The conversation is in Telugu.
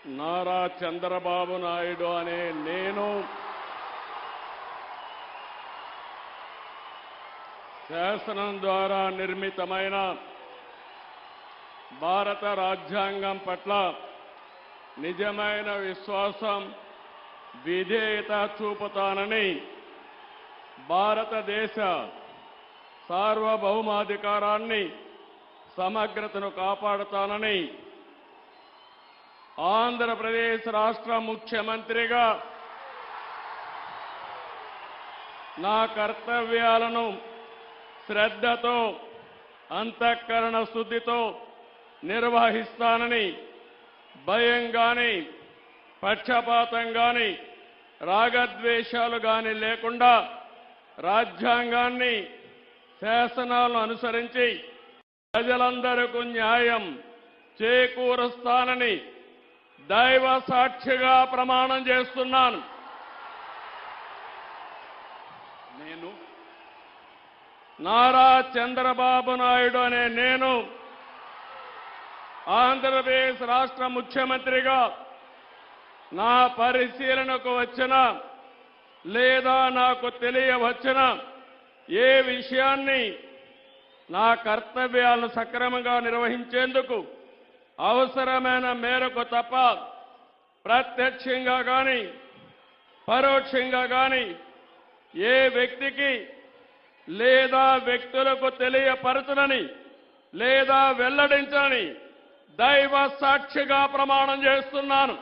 నారా చంద్రబాబు నాయుడు అనే నేను శాసనం ద్వారా నిర్మితమైన భారత రాజ్యాంగం పట్ల నిజమైన విశ్వాసం, విధేయత చూపుతానని, భారతదేశ సార్వభౌమాధికారాన్ని, సమగ్రతను కాపాడుతానని ఆంధ్రప్రదేశ్ రాష్ట్ర ముఖ్యమంత్రిగా నా కర్తవ్యాలను శ్రద్ధతో, అంతఃకరణ శుద్ధితో నిర్వహిస్తానని, భయం గాని, పక్షపాతం గాని, రాగద్వేషాలు గాని లేకుండా రాజ్యాంగాన్ని, శాసనాలను అనుసరించి ప్రజలందరికీ న్యాయం చేకూరుస్తానని దైవ సాక్షిగా ప్రమాణం చేస్తున్నాను. నేను నారా చంద్రబాబు నాయుడు అనే నేను ఆంధ్రప్రదేశ్ రాష్ట్ర ముఖ్యమంత్రిగా నా పరిశీలనకు వచ్చిన లేదా నాకు తెలియవచ్చిన ఏ విషయాన్ని నా కర్తవ్యాలను సక్రమంగా నిర్వహించేందుకు అవసరమైన మేరకు తప్ప ప్రత్యక్షంగా గాని పరోక్షంగా గాని ఏ వ్యక్తికి లేదా వ్యక్తులకు తెలియపరచనని లేదా వెల్లడించని దైవ సాక్షిగా ప్రమాణం చేస్తున్నాను.